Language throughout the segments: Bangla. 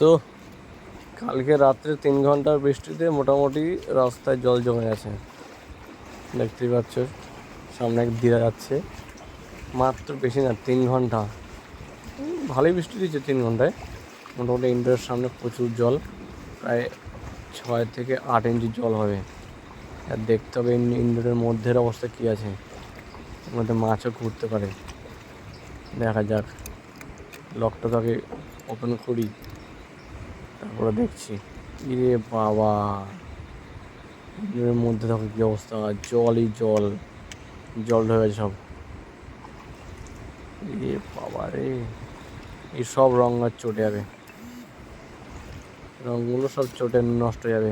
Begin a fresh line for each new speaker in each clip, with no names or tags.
সো কালকে রাত্রে 3 ঘন্টার বৃষ্টিতে মোটামুটি রাস্তায় জল জমে গেছে, দেখতেই পাচ্ছ। সামনে এক দিদা যাচ্ছে, মাত্র বেশি না 3 ঘন্টা। ভালোই বৃষ্টি দিচ্ছে 3 ঘন্টায়। মোটামুটি ইন্ডোরের সামনে প্রচুর জল, প্রায় 6 থেকে 8 ইঞ্চি জল হবে। আর দেখতে হবে ইন্ডোরের মধ্যের অবস্থা কী আছে, এর মধ্যে মাছও ঘুরতে পারে। দেখা যাক, লকটা তাকে ওপেন করি, তারপরে দেখছি। ইরে বাবা, ইন্ডোরের মধ্যে দেখো কী অবস্থা, জলই জল, জল ঢুকে গেছে সব। ইরে বাবা রে, এই সব রঙ আর চটে যাবে, রঙগুলো সব চটে নষ্ট হয়ে যাবে।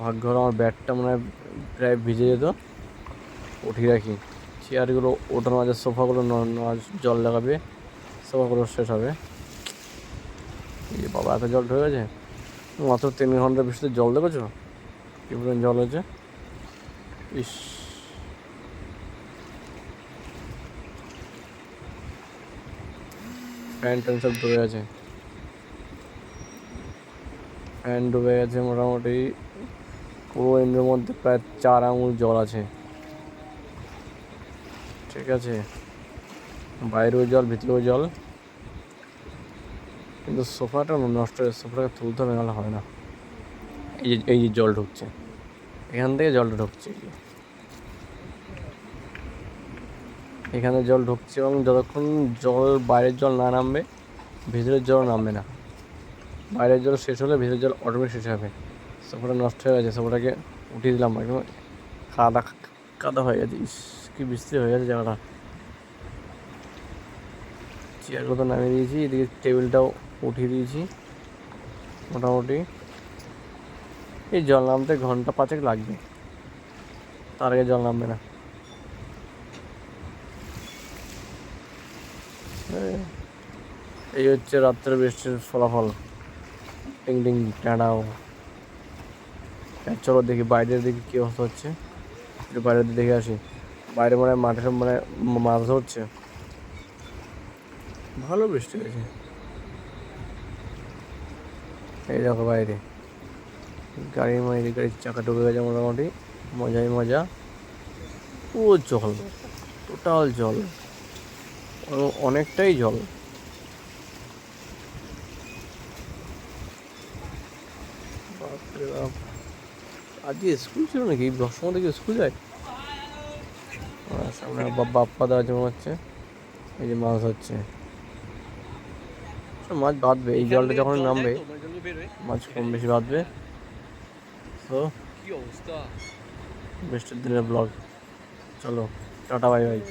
ভাগ্য হলো আমার ব্যাটটা মনে হয় প্রায় ভিজে যেত, উঠিয়ে রাখি। চেয়ারগুলো ওঠার মাঝে সোফাগুলো জল লাগাবে, সোফাগুলো শেষ হবে। এই বাবা, এত জল ঢুকে গেছে মাত্র 3 ঘন্টার বৃষ্টিতে। জল দেখেছো কি পরিমাণ জল হয়েছে, ইস। ফ্যান ট্যান সব ডুবে গেছে, ফ্যান ডুবে গেছে। মোটামুটি পুরো ইন্ডোর মধ্যে প্রায় 4 আঙুল জল আছে, ঠিক আছে। বাইরেও জল, ভিতরেও জল। কিন্তু সোফাটা নষ্ট হয়ে, সোফাটাকে তুলতে হবে, নাহলে হয় না। এই যে জল ঢুকছে, এখান থেকে জলটা ঢুকছে, এখানে জল ঢুকছে। এবং যতক্ষণ জল, বাইরের জল না নামবে, ভিতরের জল নামবে না। বাইরের জল শেষ হলে ভিতরের জল অটোমেটিক শেষ হবে। সোফাটা নষ্ট হয়ে গেছে, সোফাটাকে উঠিয়ে দিলাম, একদম কাদা কাদা হয়ে গেছে। ইস, কি বৃষ্টি হয়ে গেছে জায়গাটা। চেয়ারগুলো তো নামিয়ে দিয়েছি, এদিকে টেবিলটাও উঠিয়ে দিয়েছি। মোটামুটি এই জল নামতে 1-5 ঘন্টা লাগবে, তার আগে জল নামবে না। এই হচ্ছে রাত্রের বৃষ্টির ফলাফল। টিং টিং টাঁড়াও। চলো দেখি বাইরের দিকে কী অবস্থা হচ্ছে, একটু বাইরের দিকে দেখে আসি। বাইরে মানে মাঠে সব মানে মাছ ধরছে, ভালো বৃষ্টি হয়েছে। এই দেখো বাইরে গাড়ির চাকা ঢুকে গেছে মোটামুটি, মজাই মজা। ও জল, টোটাল জল, অনেকটাই জল। বাপরে বাপ, আজকে স্কুল ছিল নাকি? 10 থেকে স্কুল যায়। সামনে বাপ্পা দেওয়া আছে মনে হচ্ছে। এই যে মাছ হচ্ছে, মাছ বাঁধবে এই জলটা যখন নামবে, মাছ কম বেশি বাঁধবে। তো বৃষ্টির দিনের ব্লগ, চলো টাটা বাই বাই।